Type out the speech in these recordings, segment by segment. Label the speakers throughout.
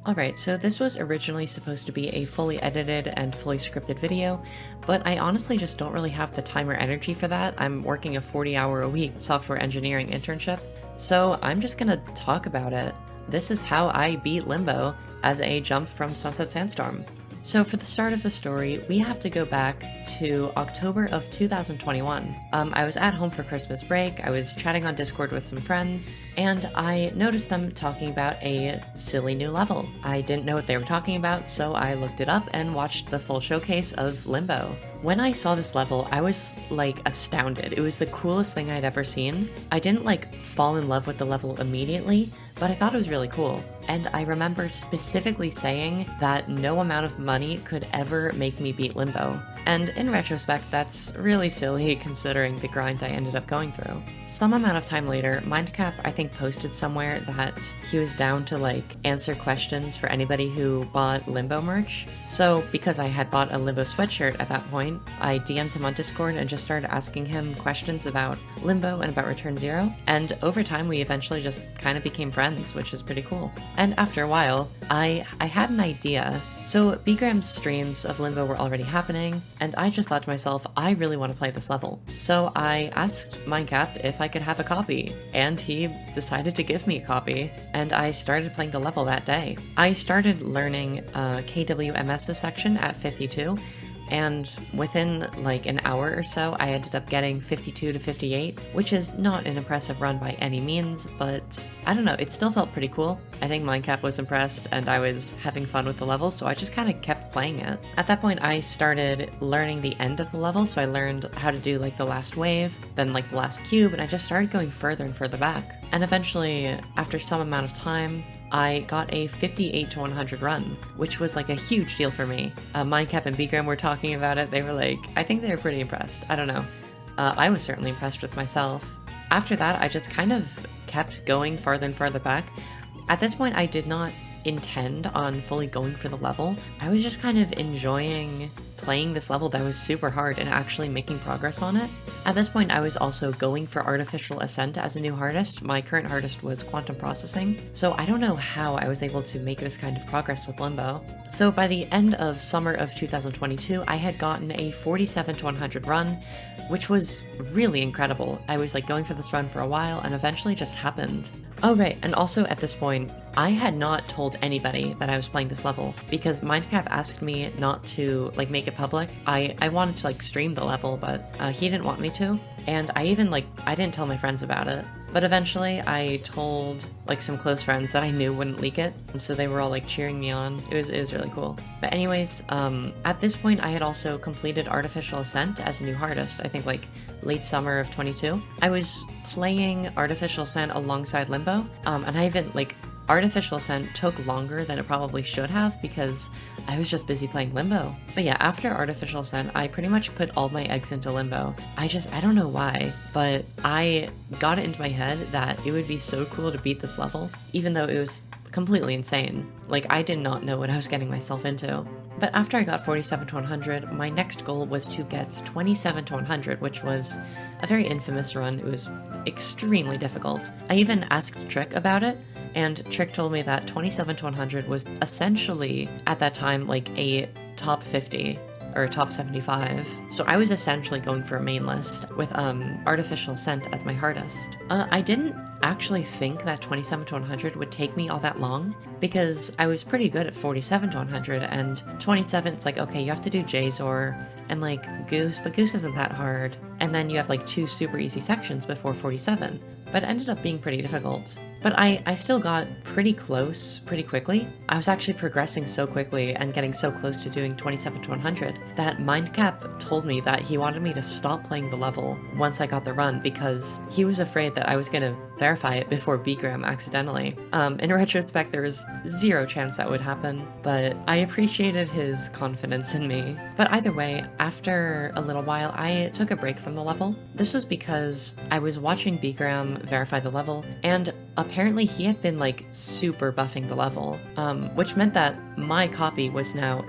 Speaker 1: Alright, so this was originally supposed to be a fully edited and fully scripted video, but I honestly just don't really have the time or energy for that. I'm working a 40-hour-a-week software engineering internship, so I'm just gonna talk about it. This is how I beat Limbo as a jump from Sunset Sandstorm. So for the start of the story, we have to go back to October of 2021. I was at home for Christmas break, I was chatting on Discord with some friends, and I noticed them talking about a silly new level. I didn't know what they were talking about, so I looked it up and watched the full showcase of Limbo. When I saw this level, I was like astounded. It was the coolest thing I'd ever seen. I didn't like fall in love with the level immediately, but I thought it was really cool. And I remember specifically saying that no amount of money could ever make me beat Limbo. And in retrospect, that's really silly considering the grind I ended up going through. Some amount of time later, Mindcap I think posted somewhere that he was down to like answer questions for anybody who bought Limbo merch. So because I had bought a Limbo sweatshirt at that point, I DM'd him on Discord and just started asking him questions about Limbo and about Return Zero. And over time we eventually just kind of became friends, which is pretty cool. And after a while, I had an idea. So Bgram's streams of Limbo were already happening, and I just thought to myself, I really want to play this level. So I asked Mindcap if I could have a copy, and he decided to give me a copy, and I started playing the level that day. I started learning KWMS's section at 52, and within like an hour or so, I ended up getting 52 to 58, which is not an impressive run by any means, but I don't know, it still felt pretty cool. I think Mindcap was impressed and I was having fun with the levels, so I just kind of kept playing it. At that point, I started learning the end of the level, so I learned how to do like the last wave, then like the last cube, and I just started going further and further back. And eventually, after some amount of time, I got a 58 to 100 run, which was like a huge deal for me. Mindcap and Bgram were talking about it. They were like, I think they were pretty impressed. I don't know. I was certainly impressed with myself. After that, I just kind of kept going farther and farther back. At this point, I did not intend on fully going for the level. I was just kind of enjoying playing this level that was super hard and actually making progress on it. At this point, I was also going for Artificial Ascent as a new hardest. My current hardest was Quantum Processing, so I don't know how I was able to make this kind of progress with Limbo. So by the end of summer of 2022, I had gotten a 47 to 100 run, which was really incredible. I was like going for this run for a while and eventually just happened. Oh right, and also at this point, I had not told anybody that I was playing this level because Mindcap asked me not to like make it public. I wanted to like stream the level, but he didn't want me to. And I didn't tell my friends about it. But eventually I told like some close friends that I knew wouldn't leak it, and so they were all like cheering me on. It was really cool. But anyways, at this point I had also completed Artificial Ascent as a new hardest, I think like late summer of 22. I was playing Artificial Ascent alongside Limbo, and I even like Artificial Ascent took longer than it probably should have because I was just busy playing Limbo. But yeah, after Artificial Ascent, I pretty much put all my eggs into Limbo. I don't know why, but I got it into my head that it would be so cool to beat this level, even though it was completely insane. Like, I did not know what I was getting myself into. But after I got 47 to 100, my next goal was to get 27 to 100, which was a very infamous run. It was extremely difficult. I even asked Trick about it, and Trick told me that 27 to 100 was essentially, at that time, like a top 50 or a top 75. So I was essentially going for a main list with Artificial Ascent as my hardest. I didn't actually think that 27 to 100 would take me all that long because I was pretty good at 47 to 100, and 27 it's like, okay, you have to do Jazor and like Goose, but Goose isn't that hard. And then you have like 2 super easy sections before 47. But it ended up being pretty difficult. But I still got pretty close pretty quickly. I was actually progressing so quickly and getting so close to doing 27 to 100 that Mindcap told me that he wanted me to stop playing the level once I got the run because he was afraid that I was gonna verify it before Bgram accidentally. In retrospect, there was 0 chance that would happen, but I appreciated his confidence in me. But either way, after a little while, I took a break from the level. This was because I was watching Bgram verify the level, and up apparently he had been like super buffing the level, which meant that my copy was now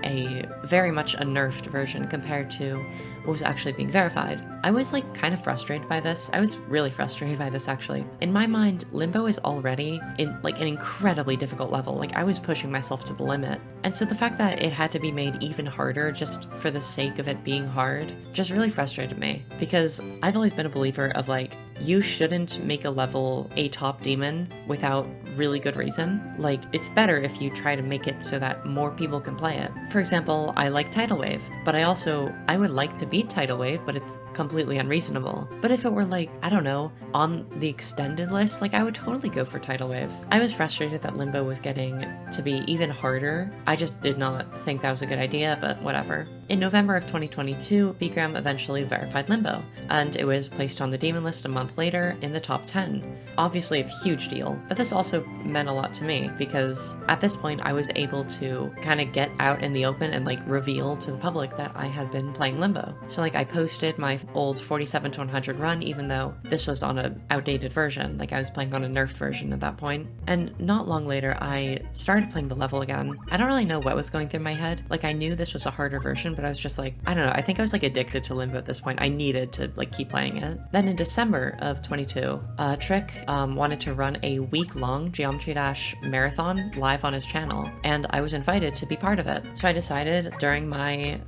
Speaker 1: very much a nerfed version compared to what was actually being verified. I was like kind of frustrated by this. I was really frustrated by this actually. In my mind, Limbo is already in like an incredibly difficult level. Like I was pushing myself to the limit. And so the fact that it had to be made even harder just for the sake of it being hard just really frustrated me, because I've always been a believer of like, you shouldn't make a level a top demon without really good reason. Like, it's better if you try to make it so that more people can play it. For example, I like Tidal Wave, but I would like to beat Tidal Wave, but it's completely unreasonable. But if it were like, I don't know, on the extended list, like I would totally go for Tidal Wave. I was frustrated that Limbo was getting to be even harder. I just did not think that was a good idea, but whatever. In November of 2022, Bgram eventually verified Limbo, and it was placed on the demon list a month later in the top 10. Obviously a huge deal, but this also meant a lot to me because at this point I was able to kind of get out in the open and like reveal to the public that I had been playing Limbo. So like I posted my old 47 to 100 run, even though this was on an outdated version, like I was playing on a nerfed version at that point. And not long later, I started playing the level again. I don't really know what was going through my head. Like I knew this was a harder version, but I was just like, I don't know, I think I was like addicted to Limbo at this point. I needed to like keep playing it. Then in December of 22, Trick wanted to run a week-long Geometry Dash marathon live on his channel, and I was invited to be part of it. So I decided during my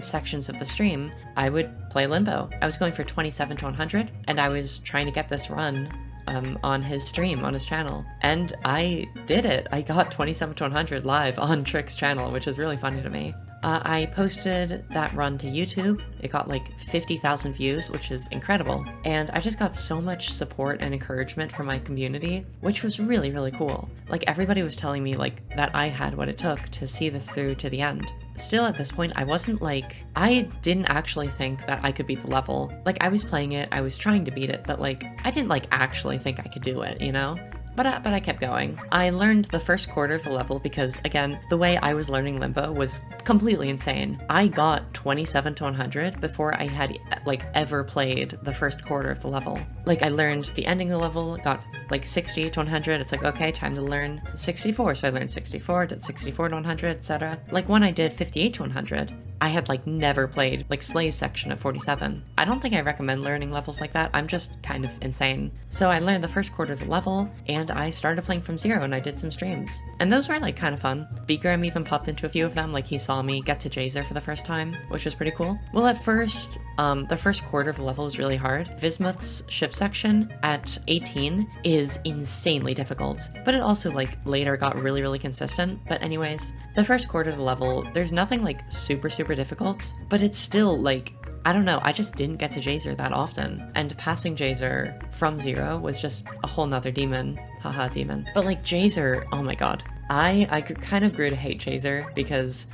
Speaker 1: sections of the stream, I would play Limbo. I was going for 27 to 100, and I was trying to get this run on his stream, on his channel. And I did it. I got 27 to 100 live on Trick's channel, which is really funny to me. I posted that run to YouTube. It got like 50,000 views, which is incredible. And I just got so much support and encouragement from my community, which was really, really cool. Like everybody was telling me like that I had what it took to see this through to the end. Still at this point, I didn't actually think that I could beat the level. Like I was playing it, I was trying to beat it, but like I didn't like actually think I could do it, you know? But I kept going. I learned the first quarter of the level because, again, the way I was learning Limbo was completely insane. I got 27 to 100 before I had, like, ever played the first quarter of the level. Like, I learned the ending of the level, got, like, 60 to 100. It's like, okay, time to learn 64. So I learned 64, did 64 to 100, etc. Like, when I did 58 to 100, I had like never played like Slay's section at 47. I don't think I recommend learning levels like that. I'm just kind of insane. So I learned the first quarter of the level and I started playing from zero and I did some streams. And those were like kind of fun. Bgram even popped into a few of them, like he saw me get to Jazer for the first time, which was pretty cool. Well, at first, the first quarter of the level was really hard. Vismuth's ship section at 18 is insanely difficult, but it also like later got really, really consistent. But anyways, the first quarter of the level, there's nothing like super difficult, but it's still like, I don't know, I just didn't get to Jazer that often, and passing Jazer from zero was just a whole nother demon. Haha, demon. But like Jazer, oh my god. I kind of grew to hate Jazer because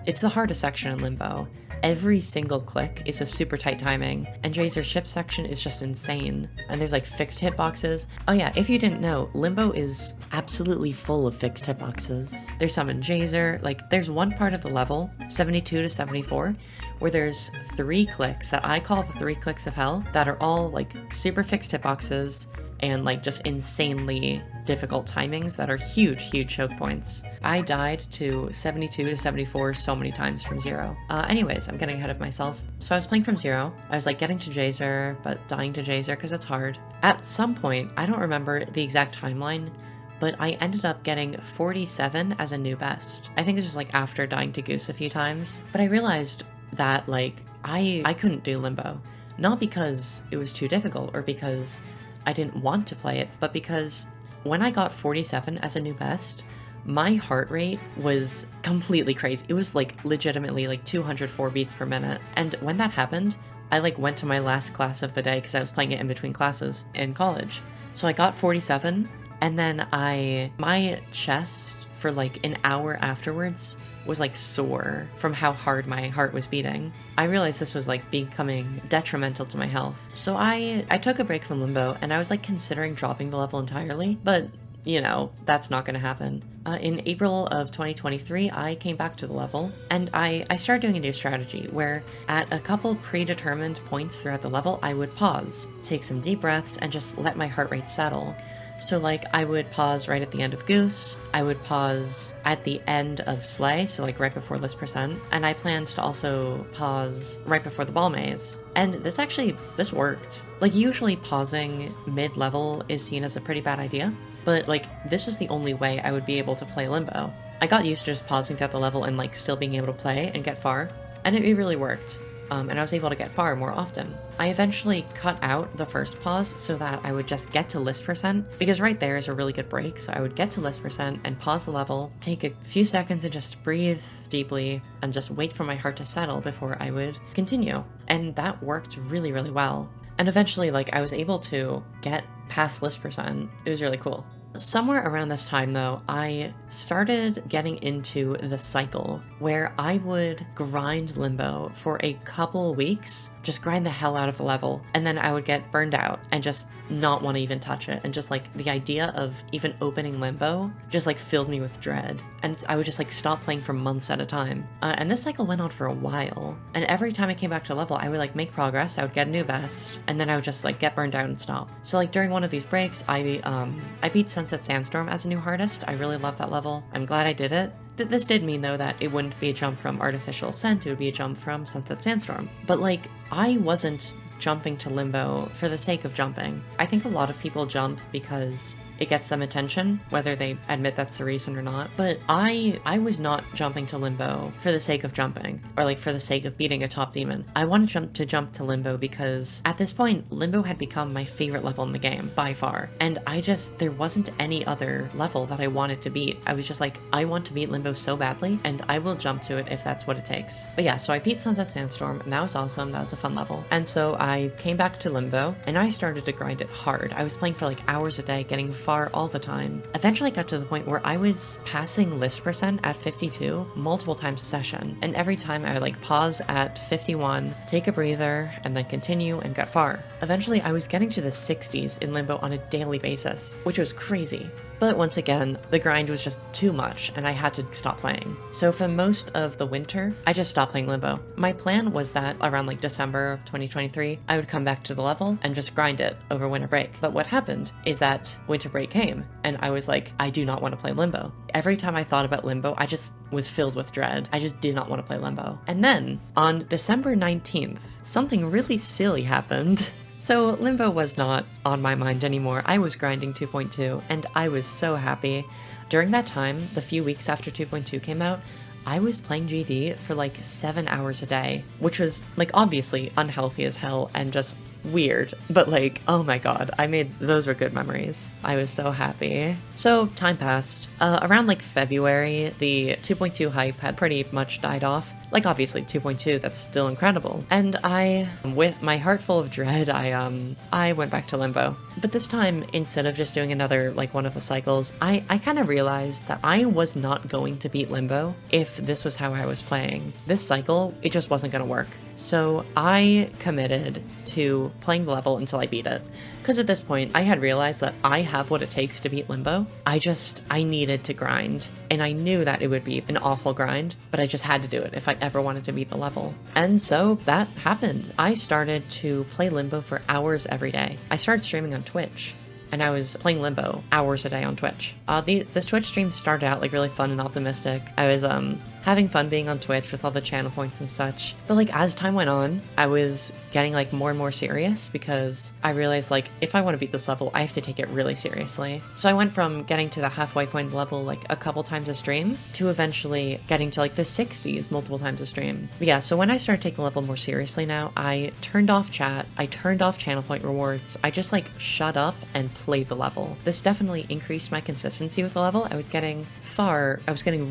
Speaker 1: it's the hardest section in Limbo. Every single click is a super tight timing, and Jazer's ship section is just insane. And there's like fixed hitboxes. Oh yeah, if you didn't know, Limbo is absolutely full of fixed hitboxes. There's some in Jazer, like there's one part of the level, 72 to 74, where there's 3 clicks that I call the 3 clicks of hell that are all like super fixed hitboxes and like just insanely difficult timings that are huge choke points. I died to 72 to 74 so many times from zero. Anyways, I'm getting ahead of myself. So I was playing from zero. I was like getting to Jazer, but dying to Jazer because it's hard. At some point, I don't remember the exact timeline, but I ended up getting 47 as a new best. I think it was like after dying to Goose a few times, but I realized that like I couldn't do Limbo. Not because it was too difficult or because I didn't want to play it, but because when I got 47 as a new best, my heart rate was completely crazy. It was like legitimately like 204 beats per minute. And when that happened, I like went to my last class of the day because I was playing it in between classes in college. So I got 47 and then my chest for like an hour afterwards was like sore from how hard my heart was beating. I realized this was like becoming detrimental to my health. So I took a break from Limbo and I was like considering dropping the level entirely, but you know, that's not gonna happen. In April of 2023, I came back to the level and I started doing a new strategy where at a couple predetermined points throughout the level, I would pause, take some deep breaths and just let my heart rate settle. So like I would pause right at the end of Goose, I would pause at the end of Slay, so like right before List Percent, and I planned to also pause right before the Ball Maze. And this worked. Like usually pausing mid-level is seen as a pretty bad idea, but like this was the only way I would be able to play Limbo. I got used to just pausing throughout the level and like still being able to play and get far, and it really worked. And I was able to get far more often. I eventually cut out the first pause so that I would just get to List Percent, because right there is a really good break. So I would get to List Percent and pause the level, take a few seconds and just breathe deeply and just wait for my heart to settle before I would continue. And that worked really, really well. And eventually, like, I was able to get past List Percent. It was really cool. Somewhere around this time, though, I started getting into the cycle where I would grind Limbo for a couple weeks, just grind the hell out of the level, and then I would get burned out and just not want to even touch it. And just like the idea of even opening Limbo just like filled me with dread. And I would just like stop playing for months at a time. And this cycle went on for a while. And every time I came back to level, I would like make progress, I would get a new best, and then I would just like get burned out and stop. So like during one of these breaks, I beat Sandstorm as a new hardest. I really love that level. I'm glad I did it. This did mean, though, that it wouldn't be a jump from Artificial Ascent, it would be a jump from Sunset Sandstorm. But, like, I wasn't jumping to Limbo for the sake of jumping. I think a lot of people jump because it gets them attention, whether they admit that's the reason or not. But I was not jumping to Limbo for the sake of jumping, or like for the sake of beating a top demon. I wanted to jump to Limbo because at this point, Limbo had become my favorite level in the game, by far. And there wasn't any other level that I wanted to beat. I was just like, I want to beat Limbo so badly, and I will jump to it if that's what it takes. But yeah, so I beat Sunset Sandstorm, and that was awesome. That was a fun level. And so I came back to Limbo, and I started to grind it hard. I was playing for like hours a day, getting far all the time. Eventually I got to the point where I was passing List Percent at 52 multiple times a session, and every time I would like pause at 51, take a breather, and then continue and got far. Eventually I was getting to the 60s in Limbo on a daily basis, which was crazy. But once again, the grind was just too much and I had to stop playing. So for most of the winter, I just stopped playing Limbo. My plan was that around like December of 2023, I would come back to the level and just grind it over winter break. But what happened is that winter break came and I was like, I do not want to play Limbo. Every time I thought about Limbo, I just was filled with dread. I just did not want to play Limbo. And then on December 19th, something really silly happened. So Limbo was not on my mind anymore. I was grinding 2.2 and I was so happy. During that time, the few weeks after 2.2 came out, I was playing GD for like 7 hours a day, which was like obviously unhealthy as hell and just weird, but like, oh my god, those were good memories. I was so happy. So time passed. Around like February, the 2.2 hype had pretty much died off. Like obviously 2.2, that's still incredible. And with my heart full of dread, I went back to Limbo. But this time, instead of just doing another like one of the cycles, I kind of realized that I was not going to beat Limbo if this was how I was playing. This cycle, it just wasn't gonna work. So I committed to playing the level until I beat it. Because at this point, I had realized that I have what it takes to beat Limbo. I needed to grind. And I knew that it would be an awful grind, but I just had to do it if I ever wanted to beat the level. And so that happened. I started to play Limbo for hours every day. I started streaming on Twitch, and I was playing Limbo hours a day on Twitch. This Twitch stream started out like really fun and optimistic. I was having fun being on Twitch with all the channel points and such. But like as time went on, I was getting like more and more serious because I realized like if I want to beat this level, I have to take it really seriously. So I went from getting to the halfway point level like a couple times a stream to eventually getting to like the 60s multiple times a stream. But yeah, so when I started taking the level more seriously now, I turned off chat, I turned off channel point rewards, I just like shut up and played the level. This definitely increased my consistency with the level. I was getting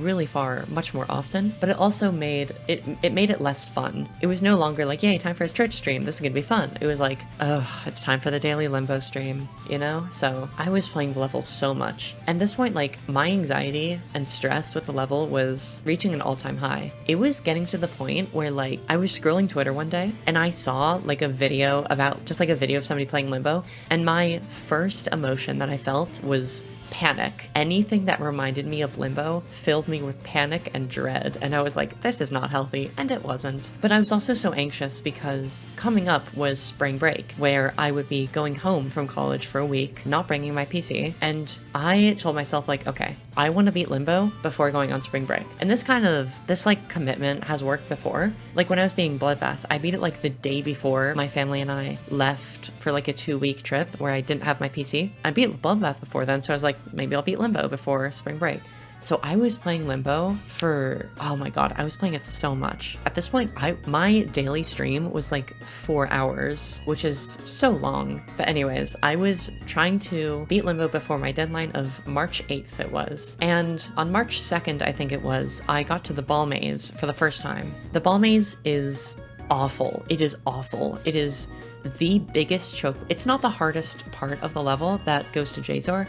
Speaker 1: really far much more often, but it also made it less fun. It was no longer like, yay, time for his Twitch stream, this is gonna be fun. It was like, oh, it's time for the daily Limbo stream, you know? So I was playing the level so much. And at this point, like, my anxiety and stress with the level was reaching an all-time high. It was getting to the point where like, I was scrolling Twitter one day and I saw like a video of somebody playing Limbo, and my first emotion that I felt was panic. Anything that reminded me of Limbo filled me with panic and dread, and I was like, this is not healthy, and it wasn't. But I was also so anxious because coming up was spring break, where I would be going home from college for a week, not bringing my PC, and I told myself like, okay, I want to beat Limbo before going on spring break. And this like commitment has worked before. Like when I was being Bloodbath, I beat it like the day before my family and I left for like a 2-week trip where I didn't have my PC. I beat Bloodbath before then, so I was like, maybe I'll beat Limbo before spring break. So I was playing Limbo for, oh my god, I was playing it so much. At this point, my daily stream was like 4 hours, which is so long. But anyways, I was trying to beat Limbo before my deadline of March 8th it was. And on March 2nd, I think it was, I got to the ball maze for the first time. The ball maze is awful. It is awful. It is the biggest choke. It's not the hardest part of the level that goes to Jazor,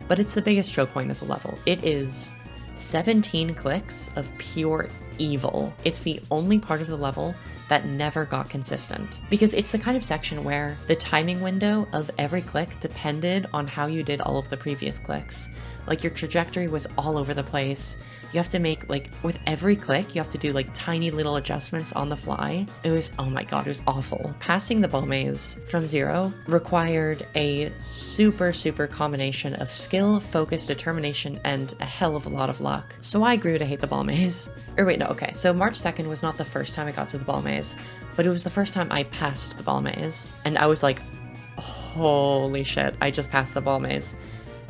Speaker 1: but it's the biggest choke point of the level. It is 17 clicks of pure evil. It's the only part of the level that never got consistent, because it's the kind of section where the timing window of every click depended on how you did all of the previous clicks. Like your trajectory was all over the place. You have to make, like, with every click, you have to do like tiny little adjustments on the fly. It was, oh my god, it was awful. Passing the ball maze from 0 required a super combination of skill, focus, determination, and a hell of a lot of luck. So I grew to hate the ball maze. Or wait, no, okay. So March 2nd was not the first time I got to the ball maze, but it was the first time I passed the ball maze. And I was like, holy shit, I just passed the ball maze.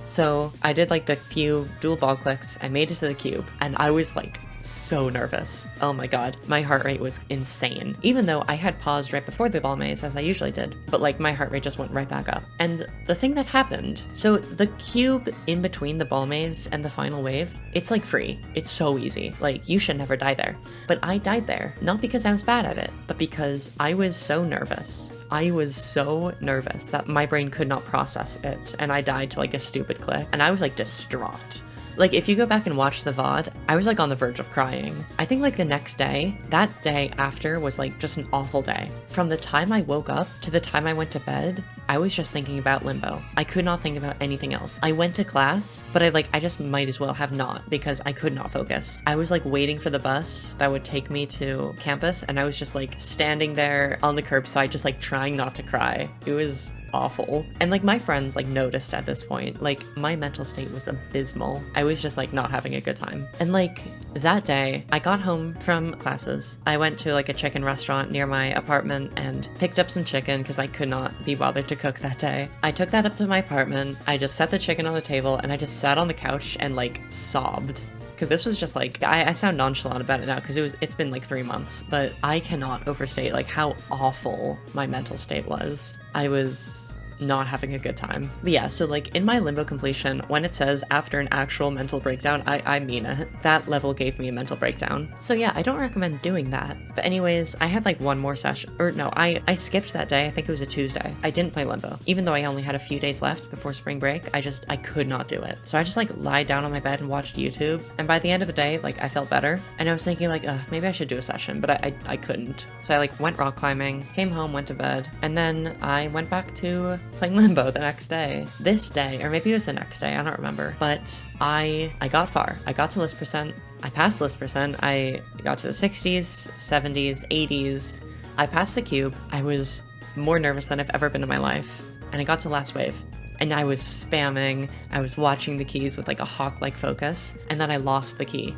Speaker 1: So I did like the few dual ball clicks, I made it to the cube, and I was like so nervous. Oh my god, my heart rate was insane. Even though I had paused right before the ball maze, as I usually did, but like my heart rate just went right back up. And the thing that happened, so the cube in between the ball maze and the final wave, it's like free. It's so easy. Like you should never die there. But I died there, not because I was bad at it, but because I was so nervous. I was so nervous that my brain could not process it, and I died to like a stupid click, and I was like distraught. Like, if you go back and watch the VOD, I was like on the verge of crying. I think like the next day, that day after was like just an awful day. From the time I woke up to the time I went to bed, I was just thinking about Limbo. I could not think about anything else. I went to class, but I just might as well have not, because I could not focus. I was like waiting for the bus that would take me to campus, and I was just like standing there on the curbside, just like trying not to cry. It was awful. And like my friends like noticed at this point, like my mental state was abysmal. I was just like not having a good time. And like that day, I got home from classes. I went to like a chicken restaurant near my apartment and picked up some chicken because I could not be bothered to cook that day. I took that up to my apartment. I just set the chicken on the table and I just sat on the couch and like sobbed. Because this was just like, I sound nonchalant about it now because it's been like 3 months, but I cannot overstate like how awful my mental state was. I was not having a good time. But yeah, so like in my Limbo completion, when it says after an actual mental breakdown, I mean it. That level gave me a mental breakdown. So yeah, I don't recommend doing that. But anyways, I had like one more session, or no, I skipped that day. I think it was a Tuesday. I didn't play Limbo. Even though I only had a few days left before spring break, I could not do it. So I just like lied down on my bed and watched YouTube. And by the end of the day, like I felt better. And I was thinking like, maybe I should do a session, but I couldn't. So I like went rock climbing, came home, went to bed, and then I went back to playing Limbo the next day. This day, or maybe it was the next day, I don't remember. But I got far. I got to list percent. I passed list percent. I got to the 60s, 70s, 80s. I passed the cube. I was more nervous than I've ever been in my life. And I got to last wave. And I was spamming. I was watching the keys with like a hawk-like focus. And then I lost the key.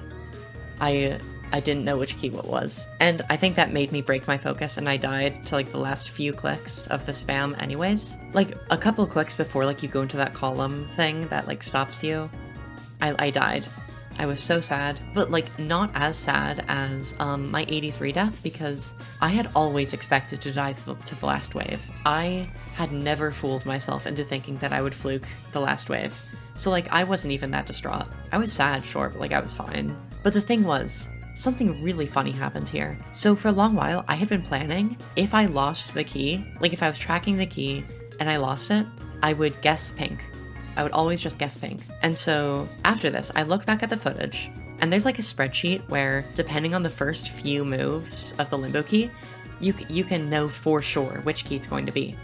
Speaker 1: I didn't know which key it was. And I think that made me break my focus and I died to like the last few clicks of the spam anyways. Like a couple clicks before like you go into that column thing that like stops you, I died. I was so sad, but like not as sad as my 83 death because I had always expected to die to the last wave. I had never fooled myself into thinking that I would fluke the last wave. So like I wasn't even that distraught. I was sad, sure, but like I was fine. But the thing was, something really funny happened here. So for a long while, I had been planning if I lost the key, like if I was tracking the key and I lost it, I would guess pink. I would always just guess pink. And so after this, I looked back at the footage and there's like a spreadsheet where depending on the first few moves of the Limbo key, you can know for sure which key it's going to be.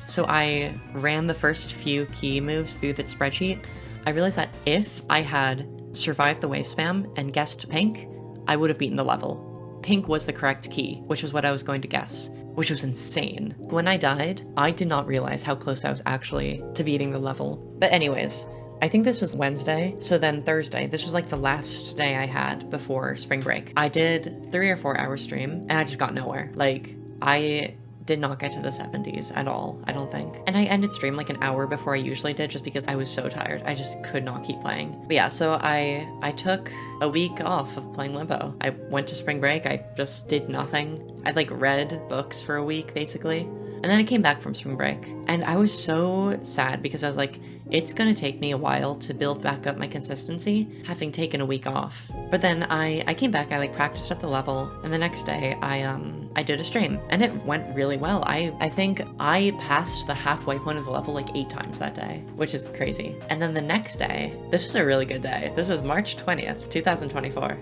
Speaker 1: So I ran the first few key moves through the spreadsheet. I realized that if I had survived the wave spam and guessed pink, I would have beaten the level. Pink was the correct key, which was what I was going to guess, which was insane. When I died, I did not realize how close I was actually to beating the level. But anyways, I think this was Wednesday, so then Thursday, this was like the last day I had before spring break. I did 3 or 4 hour stream, and I just got nowhere. Like, I did not get to the 70s at all, I don't think. And I ended stream like an hour before I usually did, just because I was so tired. I just could not keep playing. But yeah, so I took a week off of playing Limbo. I went to spring break, I just did nothing. I like read books for a week, basically. And then I came back from spring break, and I was so sad because I was like, it's gonna take me a while to build back up my consistency, having taken a week off. But then I came back, I like practiced at the level, and the next day I did a stream, and it went really well. I think I passed the halfway point of the level like 8 times that day, which is crazy. And then the next day, this was a really good day. This was March 20th, 2024.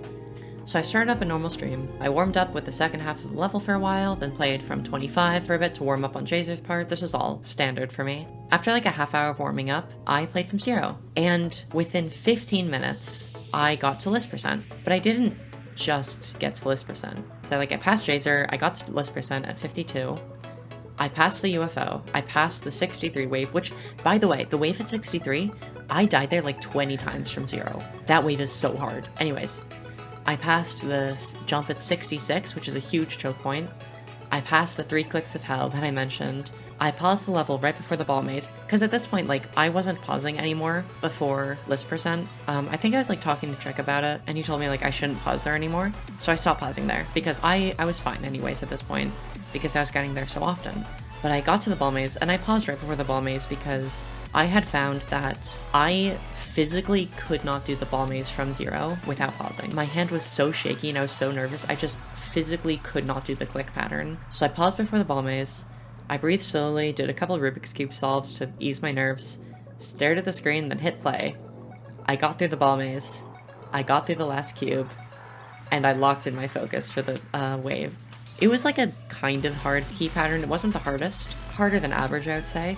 Speaker 1: So I started up a normal stream. I warmed up with the second half of the level for a while, then played from 25 for a bit to warm up on Jazer's part. This was all standard for me. After like a half hour of warming up, I played from 0. And within 15 minutes, I got to list percent. But I didn't just get to list percent. So like I passed Jazer, I got to list percent at 52. I passed the UFO, I passed the 63 wave, which, by the way, the wave at 63, I died there like 20 times from 0. That wave is so hard. Anyways, I passed the jump at 66, which is a huge choke point. I passed the 3 clicks of hell that I mentioned. I paused the level right before the ball maze, because at this point, like, I wasn't pausing anymore before list percent. I think I was, like, talking to Trick about it, and he told me, like, I shouldn't pause there anymore. So I stopped pausing there, because I was fine anyways at this point, because I was getting there so often. But I got to the ball maze, and I paused right before the ball maze because I had found that I physically could not do the ball maze from 0 without pausing. My hand was so shaky and I was so nervous, I just physically could not do the click pattern. So I paused before the ball maze, I breathed slowly, did a couple Rubik's Cube solves to ease my nerves, stared at the screen, then hit play. I got through the ball maze, I got through the last cube, and I locked in my focus for the wave. It was like a kind of hard key pattern. It wasn't the hardest, harder than average I would say,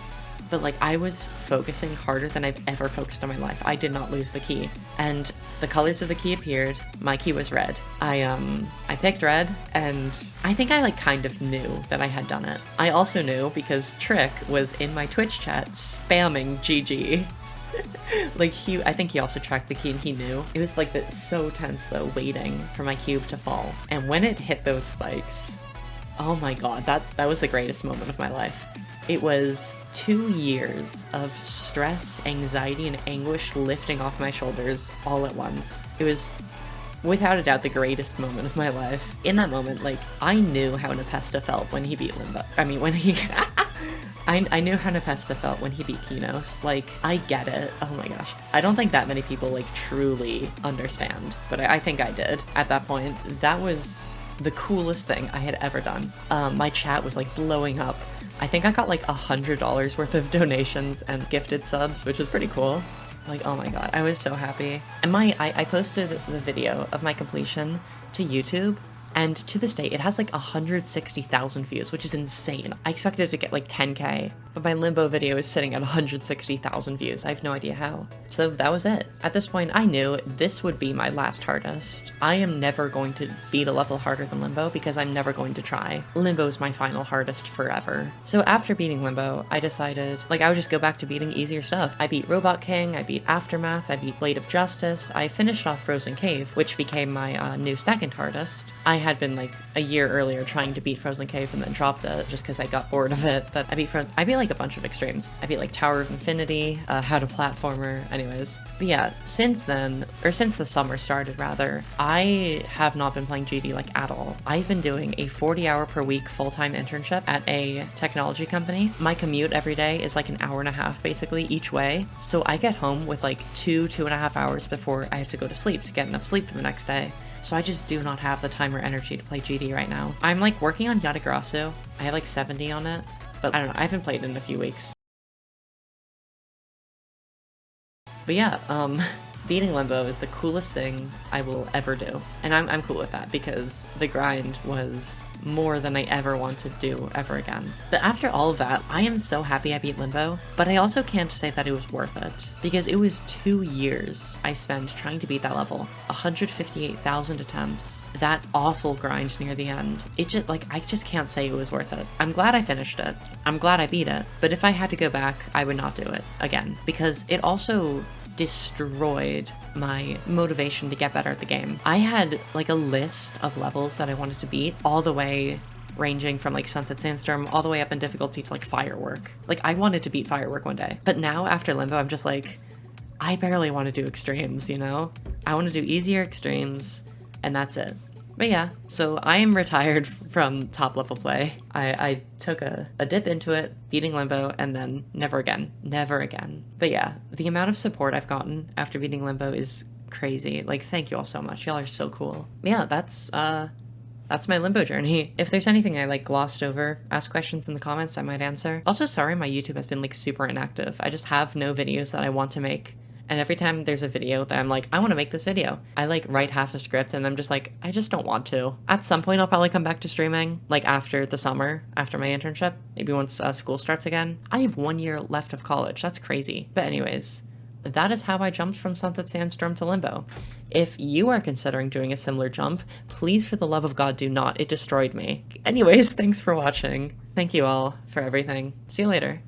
Speaker 1: but like I was focusing harder than I've ever focused in my life. I did not lose the key. And the colors of the key appeared. My key was red. I picked red, and I think I like kind of knew that I had done it. I also knew because Trick was in my Twitch chat spamming GG. Like I think he also tracked the key and he knew. It was like so tense though, waiting for my cube to fall. And when it hit those spikes, oh my god, that was the greatest moment of my life. It was 2 years of stress, anxiety, and anguish lifting off my shoulders all at once. It was without a doubt the greatest moment of my life. In that moment, like, I knew how Nepesta felt when he beat Limbo. I mean, when he... I knew how Nepesta felt when he beat Kinos. Like, I get it. Oh my gosh. I don't think that many people, like, truly understand. But I think I did at that point. That was the coolest thing I had ever done. My chat was, like, blowing up. I think I got, like, $100 worth of donations and gifted subs, which was pretty cool. Like, oh my god, I was so happy. And I posted the video of my completion to YouTube, and to this day, it has like 160,000 views, which is insane. I expected it to get like 10k, but my Limbo video is sitting at 160,000 views. I have no idea how. So that was it. At this point, I knew this would be my last hardest. I am never going to beat a level harder than Limbo because I'm never going to try. Limbo is my final hardest forever. So after beating Limbo, I decided, like, I would just go back to beating easier stuff. I beat Robot King, I beat Aftermath, I beat Blade of Justice, I finished off Frozen Cave, which became my new second hardest. I had been like a year earlier trying to beat Frozen Cave and then dropped it just because I got bored of it. But I beat like a bunch of extremes. I beat like Tower of Infinity, How to Platformer, anyways. But yeah, since then, or since the summer started rather, I have not been playing GD like at all. I've been doing a 40-hour per week full-time internship at a technology company. My commute every day is like an hour and a half basically each way. So I get home with like 2.5 hours before I have to go to sleep to get enough sleep for the next day. So I just do not have the time or energy to play GD right now. I'm like working on Yatagarasu. I have like 70 on it, but I don't know, I haven't played it in a few weeks. But yeah, Beating Limbo is the coolest thing I will ever do. And I'm cool with that because the grind was more than I ever want to do ever again. But after all of that, I am so happy I beat Limbo, but I also can't say that it was worth it because it was 2 years I spent trying to beat that level, 158,000 attempts, that awful grind near the end. It just, like, I just can't say it was worth it. I'm glad I finished it. I'm glad I beat it, but if I had to go back, I would not do it again because it also destroyed my motivation to get better at the game. I had like a list of levels that I wanted to beat, all the way ranging from like Sunset Sandstorm all the way up in difficulty to like Firework. Like I wanted to beat Firework one day, but now after Limbo I'm just like, I barely want to do extremes, you know? I want to do easier extremes and that's it. But yeah, so I am retired from top level play. I took a dip into it, beating Limbo, and then never again. Never again. But yeah, the amount of support I've gotten after beating Limbo is crazy. Like, thank you all so much. Y'all are so cool. Yeah, that's my Limbo journey. If there's anything I like glossed over, ask questions in the comments, I might answer. Also, sorry my YouTube has been like super inactive. I just have no videos that I want to make. And every time there's a video that I'm like, I want to make this video, I like write half a script and I'm just like, I just don't want to. At some point, I'll probably come back to streaming, like after the summer, after my internship, maybe once school starts again. I have 1 year left of college. That's crazy. But anyways, that is how I jumped from Sunset Sandstorm to Limbo. If you are considering doing a similar jump, please, for the love of God, do not. It destroyed me. Anyways, thanks for watching. Thank you all for everything. See you later.